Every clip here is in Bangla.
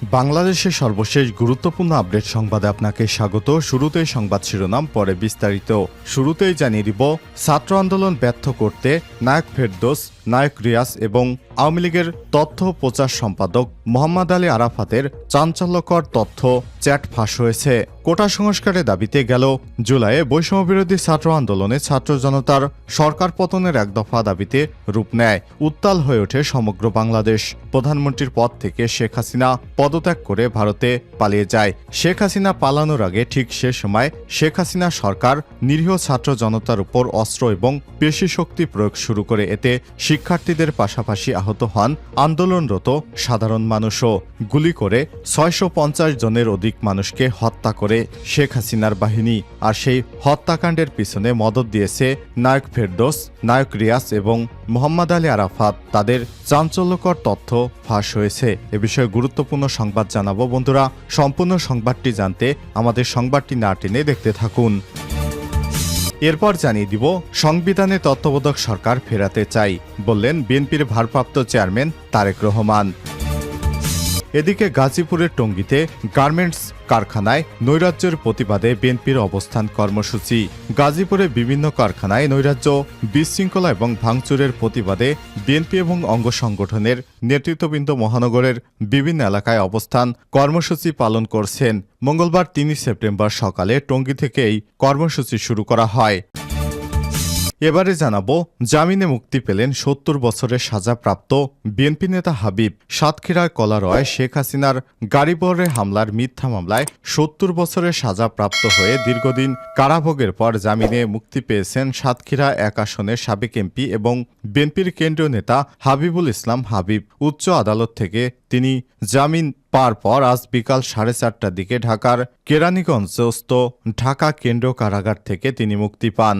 বাংলাদেশের সর্বশেষ গুরুত্বপূর্ণ আপডেট সংবাদে আপনাকে স্বাগত। শুরুতেই সংবাদ শিরোনাম, পরে বিস্তারিত। শুরুতেই জানিয়ে দিব, ছাত্র আন্দোলন ব্যর্থ করতে নায়ক ফেরদৌস, নায়ক রিয়াজ এবং আওয়ামী লীগের তথ্য প্রচার সম্পাদক মোহাম্মদ আলী আরাফাতের চাঞ্চল্যকর তথ্য চ্যাট ফাঁস হয়েছে। কোটা সংস্কারের দাবিতে গেল জুলাইয়ে বৈষম্যবিরোধী ছাত্র আন্দোলনে ছাত্র জনতার সরকার পতনের এক দফা দাবিতে রূপ নেয়। উত্তাল হয়ে ওঠে সমগ্র বাংলাদেশ। প্রধানমন্ত্রীর পদ থেকে শেখ হাসিনা পদত্যাগ করে ভারতে পালিয়ে যায়। শেখ হাসিনা পালানোর আগে ঠিক সে সময় শেখ হাসিনা সরকার নিরীহ ছাত্র জনতার উপর অস্ত্র এবং পেশি শক্তি প্রয়োগ শুরু করে। এতে শিক্ষার্থীদের পাশাপাশি আহত হন আন্দোলনরত সাধারণ মানুষও। গুলি করে ৬৫০ জনের অধিক মানুষকে হত্যা করে শেখ হাসিনার বাহিনী। আর সেই হত্যাকাণ্ডের পিছনে মদদ দিয়েছে নায়ক ফেরদৌস, নায়ক রিয়াজ এবং মোহাম্মদ আলী আরাফাত। তাদের চাঞ্চল্যকর তথ্য ফাঁস হয়েছে। এ বিষয়ে গুরুত্বপূর্ণ সংবাদ জানাবো। বন্ধুরা, সম্পূর্ণ সংবাদটি জানতে আমাদের সংবাদটি না টেনে দেখতে থাকুন। এরপর জানিয়ে দিব, সংবিধানে তত্ত্বাবধায়ক সরকার ফেরাতে চাই বললেন বিএনপির ভারপ্রাপ্ত চেয়ারম্যান তারেক রহমান। এদিকে গাজীপুরের টঙ্গীতে গার্মেন্টস কারখানায় নৈরাজ্যের প্রতিবাদে বিএনপির অবস্থান কর্মসূচি। গাজীপুরে বিভিন্ন কারখানায় নৈরাজ্য, বিশৃঙ্খলা এবং ভাঙচুরের প্রতিবাদে বিএনপি এবং অঙ্গ সংগঠনের নেতৃত্ববৃন্দ মহানগরের বিভিন্ন এলাকায় অবস্থান কর্মসূচি পালন করছেন। মঙ্গলবার ৩ সেপ্টেম্বর সকালে টঙ্গী থেকে এই কর্মসূচি শুরু করা হয়। এবারে জানাবো, জামিনে মুক্তি পেলেন ৭০ বছরের সাজাপ্রাপ্ত বিএনপি নেতা হাবিব। সাতক্ষীরার কলারোয়ায় শেখ হাসিনার গাড়িবহরে হামলার মিথ্যা মামলায় ৭০ বছরের সাজাপ্রাপ্ত হয়ে দীর্ঘদিন কারাভোগের পর জামিনে মুক্তি পেয়েছেন সাতক্ষীরা ১ আসনের সাবেক এমপি এবং বিএনপির কেন্দ্রীয় নেতা হাবিবুল ইসলাম হাবিব। উচ্চ আদালত থেকে তিনি জামিন পাওয়ার পর আজ বিকাল ৪:৩০টার দিকে ঢাকার কেরানীগঞ্জস্থ ঢাকা কেন্দ্রীয় কারাগার থেকে তিনি মুক্তি পান।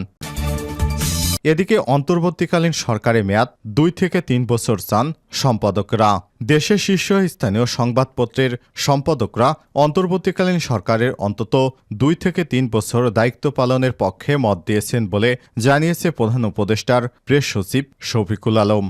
এদিকে অন্তর্বর্তীকালীন সরকারের মেয়াদ ২ থেকে ৩ বছর চান সম্পাদকরা। দেশের শীর্ষস্থানীয় সংবাদপত্রের সম্পাদকরা অন্তর্বর্তীকালীন সরকারের অন্তত ২ থেকে ৩ বছর দায়িত্ব পালনের পক্ষে মত দিয়েছেন বলে জানিয়েছে প্রধান উপদেষ্টার প্রেস সচিব শফিকুল আলম।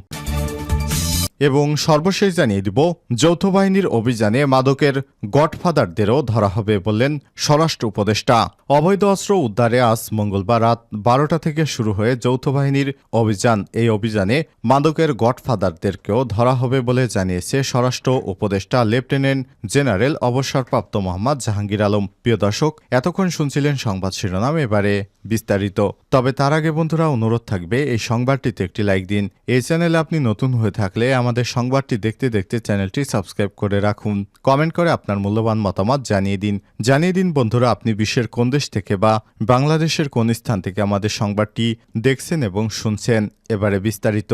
এবং সর্বশেষ জানিয়ে দিব, যৌথ বাহিনীর অভিযানে মাদকের গডফাদারদেরও ধরা হবে বললেন স্বরাষ্ট্র উপদেষ্টা। অবৈধ অস্ত্র উদ্ধারে আজ মঙ্গলবার রাত ১২টা থেকে শুরু হয়ে যৌথ বাহিনীর অভিযান। এই অভিযানে মাদকের গডফাদারদেরকেও ধরা হবে বলে জানিয়েছে স্বরাষ্ট্র উপদেষ্টা লেফটেন্যান্ট জেনারেল অবসরপ্রাপ্ত মোহাম্মদ জাহাঙ্গীর আলম। প্রিয় দর্শক, এতক্ষণ শুনছিলেন সংবাদ শিরোনাম, এবারে বিস্তারিত। তবে তার আগে বন্ধুরা, অনুরোধ থাকবে এই সংবাদটিতে একটি লাইক দিন। এই চ্যানেলে আপনি নতুন হয়ে থাকলে আমাদের সংবাদটি দেখতে দেখতে চ্যানেলটি সাবস্ক্রাইব করে রাখুন। কমেন্ট করে আপনার মূল্যবান মতামত জানিয়ে দিন বন্ধুরা, আপনি বিশ্বের কোন দেশ থেকে বা বাংলাদেশের কোন স্থান থেকে আমাদের সংবাদটি দেখছেন এবং শুনছেন। এবারে বিস্তারিত।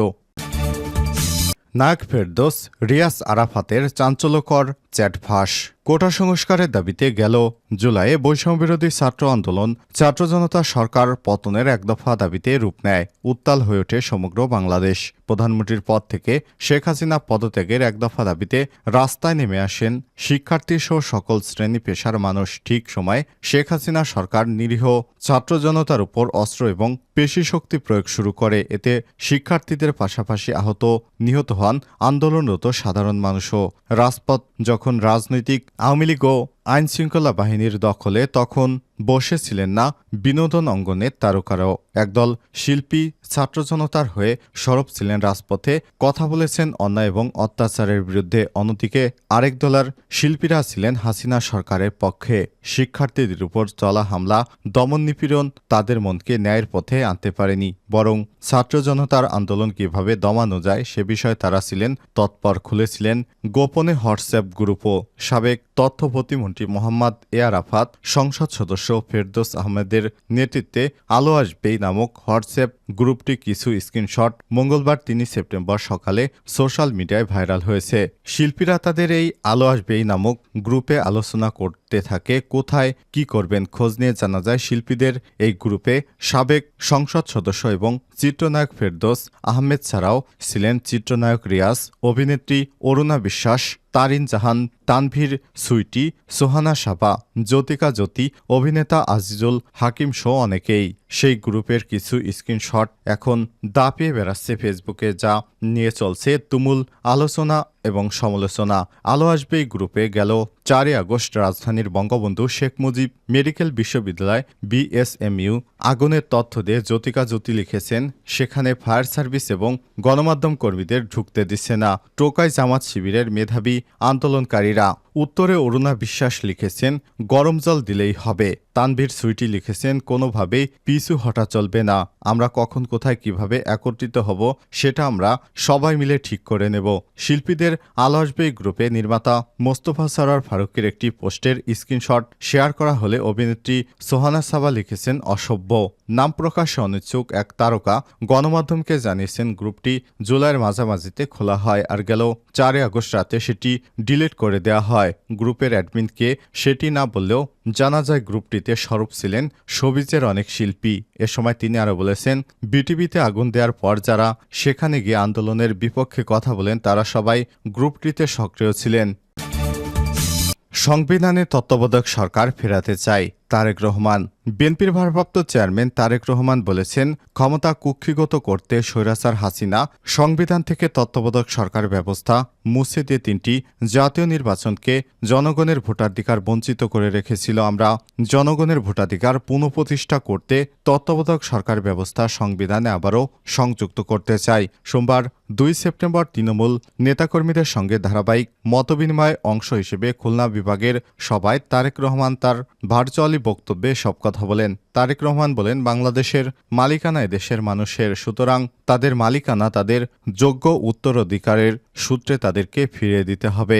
নায়ক ফেরদৌস, রিয়াজ আরাফাতের চাঞ্চল্যকর চ্যাট ফাঁস। কোটা সংস্কারের দাবিতে গেল জুলাইয়ে বৈষম্যবিরোধী ছাত্র আন্দোলন ছাত্র জনতা সরকার পতনের এক দফা দাবিতে রূপ নেয়। উত্তাল হয়ে ওঠে সমগ্র বাংলাদেশ। প্রধানমন্ত্রীর পদ থেকে শেখ হাসিনা পদত্যাগের এক দফা দাবিতে রাস্তায় নেমে আসেন শিক্ষার্থী সহ সকল শ্রেণী পেশার মানুষ। ঠিক সময় শেখ হাসিনা সরকার নিরীহ ছাত্র জনতার উপর অস্ত্র এবং পেশি শক্তি প্রয়োগ শুরু করে। এতে শিক্ষার্থীদের পাশাপাশি আহত নিহত হন আন্দোলনরত সাধারণ মানুষও। রাজপথ যখন রাজনৈতিক আওয়ামী লীগ ও আইনশৃঙ্খলা বাহিনীর দখলে, তখন বসেছিলেন না বিনোদন অঙ্গনের তারকারাও। একদল শিল্পী ছাত্র জনতার হয়ে সরব ছিলেন রাজপথে, কথা বলেছেন অন্যায় এবং অত্যাচারের বিরুদ্ধে। অন্যদিকে আরেক দলের শিল্পীরা ছিলেন হাসিনা সরকারের পক্ষে। শিক্ষার্থীদের উপর চলা হামলা, দমন নিপীড়ন তাদের মনকে ন্যায়ের পথে আনতে পারেনি, বরং ছাত্র জনতার আন্দোলন কিভাবে দমানো যায় সে বিষয়ে তারা ছিলেন তৎপর। খুলেছিলেন গোপনে হোয়াটসঅ্যাপ গ্রুপও। সাবেক তথ্য প্রতিমন্ত্রী মোহাম্মদ এ আরাফাত, সংসদ সদস্য ফেরদৌস আহমেদের নেতৃত্বে আলো আসবেই নামক হোয়াটসঅ্যাপ গ্রুপটি কিছু স্ক্রিনশট মঙ্গলবার ৩ সেপ্টেম্বর সকালে সোশ্যাল মিডিয়ায় ভাইরাল হয়েছে। শিল্পীরা তাদের এই আলো আসবেই নামক গ্রুপে আলোচনা করতে থাকে কোথায় কি করবেন খোঁজ নিয়ে জানা যায় শিল্পীদের এই গ্রুপে সাবেক সংসদ সদস্য এবং চিত্রনায়ক ফেরদৌস আহমেদ ছাড়াও ছিলেন চিত্রনায়ক রিয়াজ, অভিনেত্রী অরুণা বিশ্বাস, তারিন জাহান, তানভীর সুইটি, সোহানা সাবা, জ্যোতিকা জ্যোতি, অভিনেতা আজিজুল হাকিম সহ অনেকেই। সেই গ্রুপের কিছু স্ক্রিনশট এখন দাপিয়ে বেড়াচ্ছে ফেসবুকে, যা নিয়ে চলছে তুমুল আলোচনা এবং সমালোচনা। আলো আসবে এই গ্রুপে গেল 4 আগস্ট রাজধানীর বঙ্গবন্ধু শেখ মুজিব মেডিকেল বিশ্ববিদ্যালয় বিএসএমইউ আগুনের তথ্য দিয়ে জ্যোতিকা জ্যোতি লিখেছেন, সেখানে ফায়ার সার্ভিস এবং গণমাধ্যম কর্মীদের ঢুকতে দিচ্ছে না। টোকাই জামাত শিবিরের মেধাবী আন্দোলনকারীরা। উত্তরে অরুণা বিশ্বাস লিখেছেন, গরম জল দিলেই হবে। তানভীর সুইটি লিখেছেন, কোনোভাবেই পিছু হটা চলবে না। আমরা কখন কোথায় কিভাবে একত্রিত হব সেটা আমরা সবাই মিলে ঠিক করে নেব। শিল্পীদের আলো আসবে গ্রুপে নির্মাতা মোস্তফা সরোয়ার ফারুকের একটি পোস্টের স্ক্রিনশট শেয়ার করা হলে অভিনেত্রী সোহানা সাবা লিখেছেন, অসভ্য। নাম প্রকাশে অনিচ্ছুক এক তারকা গণমাধ্যমকে জানিয়েছেন গ্রুপটি জুলাইয়ের মাঝামাঝিতে খোলা হয়, আর গেল 4 আগস্ট রাতে সেটি ডিলিট করে দেওয়া হয়। গ্রুপের অ্যাডমিনকে সেটি না বললেও জানা যায় গ্রুপটিতে সরব ছিলেন শোবিজের অনেক শিল্পী। এ সময় তিনি আরও বলেছেন, বিটিভিতে আগুন দেওয়ার পর যারা সেখানে গিয়ে আন্দোলনের বিপক্ষে কথা বলেন তারা সবাই গ্রুপটিতে সক্রিয় ছিলেন। সংবিধানে তত্ত্বাবধায়ক সরকার ফেরাতে চায় তারেক রহমান। বিএনপির ভারপ্রাপ্ত চেয়ারম্যান তারেক রহমান বলেছেন, ক্ষমতা কুক্ষিগত করতে স্বৈরাচার হাসিনা সংবিধান থেকে তত্ত্বাবধায়ক সরকার ব্যবস্থা মুছে দিয়ে 3টি জাতীয় নির্বাচনকে জনগণের ভোটাধিকার বঞ্চিত করে রেখেছিল। আমরা জনগণের ভোটাধিকার পুনঃপ্রতিষ্ঠা করতে তত্ত্বাবধায়ক সরকার ব্যবস্থা সংবিধানে আবারও সংযুক্ত করতে চাই। সোমবার 2 সেপ্টেম্বর তৃণমূল নেতাকর্মীদের সঙ্গে ধারাবাহিক মতবিনিময়ের অংশ হিসেবে খুলনা বিভাগের সভায় তারেক রহমান তার ভার্চুয়ালি বক্তব্যে সব কথা বলেন। তারেক রহমান বলেন, বাংলাদেশের মালিকানা এদেশের মানুষের, সুতরাং তাদের মালিকানা তাদের যোগ্য উত্তরাধিকারের সূত্রে তাদেরকে ফিরিয়ে দিতে হবে।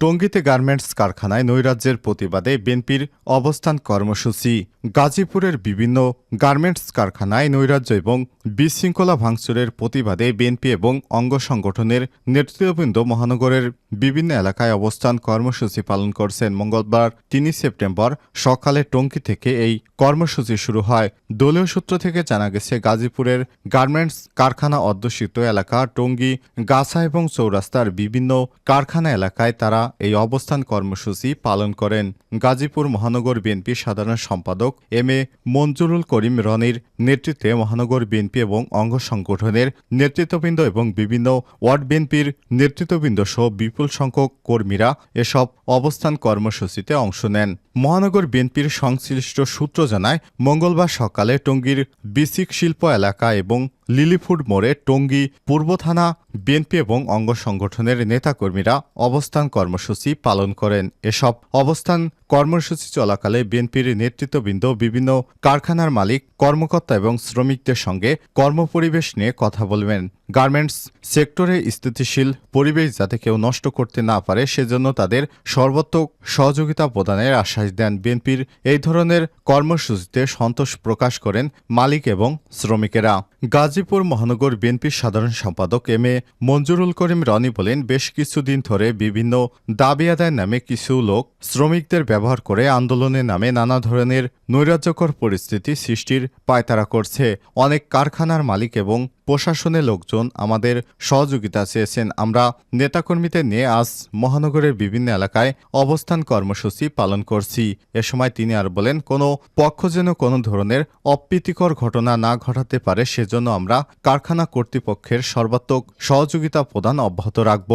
টঙ্গীতে গার্মেন্টস কারখানায় নৈরাজ্যের প্রতিবাদে বিএনপির অবস্থান কর্মসূচি। গাজীপুরের বিভিন্ন গার্মেন্টস কারখানায় নৈরাজ্য এবং বিশৃঙ্খলা ভাঙচুরের প্রতিবাদে বিএনপি এবং অঙ্গ সংগঠনের নেতৃত্ববৃন্দ মহানগরের বিভিন্ন এলাকায় অবস্থান কর্মসূচি পালন করছেন। মঙ্গলবার 3 সেপ্টেম্বর সকালে টঙ্গী থেকে এই কর্মসূচি শুরু হয়। দলীয় সূত্র থেকে জানা গেছে, গাজীপুরের গার্মেন্টস কারখানা অধ্যুষিত এলাকা টঙ্গী, গাছা এবং চৌরাস্তার বিভিন্ন কারখানা এলাকায় তারা এই অবস্থান কর্মসূচি পালন করেন। গাজীপুর মহানগর বিএনপির সাধারণ সম্পাদক এম এ মঞ্জুরুল করিম রনির নেতৃত্বে মহানগর বিএনপি এবং অঙ্গ সংগঠনের নেতৃত্ববৃন্দ এবং বিভিন্ন ওয়ার্ড বিএনপির নেতৃত্ববৃন্দ সহ বিপুল সংখ্যক কর্মীরা এসব অবস্থান কর্মসূচিতে অংশ নেন। মহানগর বিএনপির সংশ্লিষ্ট সূত্র জানায়, মঙ্গলবার সকালে টঙ্গীর বিসিক শিল্প এলাকা এবং লিলিফুড মোড়ে টঙ্গী পূর্ব থানা বিএনপি এবং অঙ্গ সংগঠনের নেতাকর্মীরা অবস্থান কর্মসূচি পালন করেন। এসব অবস্থান কর্মসূচি চলাকালে বিএনপির নেতৃত্ববৃন্দ বিভিন্ন কারখানার মালিক, কর্মকর্তা এবং শ্রমিকদের সঙ্গে কর্মপরিবেশ নিয়ে কথা বলবেন। গার্মেন্টস সেক্টরে স্থিতিশীল পরিবেশ যাতে কেউ নষ্ট করতে না পারে সেজন্য তাদের সর্বাত্মক সহযোগিতা প্রদানের আশ্বাস দেন। বিএনপির এই ধরনের কর্মসূচিতে সন্তোষ প্রকাশ করেন মালিক এবং শ্রমিকেরা। গাজীপুর মহানগর বিএনপির সাধারণ সম্পাদক এম এ মঞ্জুরুল করিম রনি বলেন, বেশ কিছুদিন ধরে বিভিন্ন দাবি আদায়ের নামে কিছু লোক শ্রমিকদের ব্যবহার করে আন্দোলনের নামে নানা ধরনের নৈরাজ্যকর পরিস্থিতি সৃষ্টির পায়তারা করছে। অনেক কারখানার মালিক এবং প্রশাসনের লোকজন আমাদের সহযোগিতা চেয়েছেন। আমরা নেতাকর্মীদের নিয়ে আজ মহানগরের বিভিন্ন এলাকায় অবস্থান কর্মসূচি পালন করছি। এ সময় তিনি আর বলেন, কোনো পক্ষ যেন কোনো ধরনের অপ্রীতিকর ঘটনা না ঘটাতে পারে সেজন্য আমরা কারখানা কর্তৃপক্ষের সর্বাত্মক সহযোগিতা প্রদান অব্যাহত রাখব।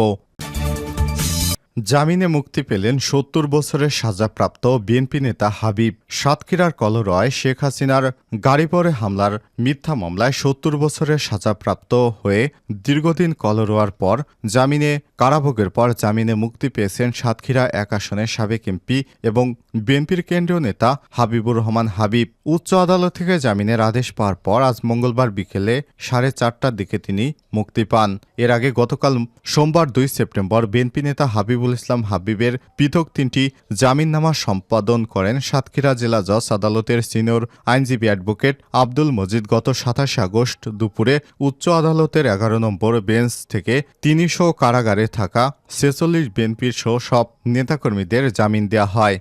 জামিনে মুক্তি পেলেন 70 বছরের সাজাপ্রাপ্ত বিএনপি নেতা হাবিব। সাতক্ষীরার কলরয় শেখ হাসিনার গাড়িপরে হামলার মিথ্যা মামলায় 70 বছরের সাজাপ্রাপ্ত হয়ে দীর্ঘদিন কলরোয়ার পর জামিনে কারাভোগের পর জামিনে মুক্তি পেয়েছেন সাতক্ষীরা 1 আসনের সাবেক এমপি এবং বিএনপির কেন্দ্রীয় নেতা হাবিবুর রহমান হাবিব। উচ্চ আদালত থেকে জামিনের আদেশ পাওয়ার পর আজ মঙ্গলবার বিকেলে 4:30টার দিকে তিনি মুক্তি পান। এর আগে গতকাল সোমবার 2 সেপ্টেম্বর বিএনপি নেতা হাবিবুল ইসলাম হাবিবের পৃথক 3টি জামিননামা সম্পাদন করেন সাতক্ষীরা জেলা জজ আদালতের সিনিয়র আইনজীবী অ্যাডভোকেট আব্দুল মজিদ। গত 27 আগস্ট দুপুরে উচ্চ আদালতের 11 নম্বর বেঞ্চ থেকে তিনি সহ কারাগারে থাকা 46 বিএনপির সহ সব নেতাকর্মীদের জামিন দেওয়া হয়।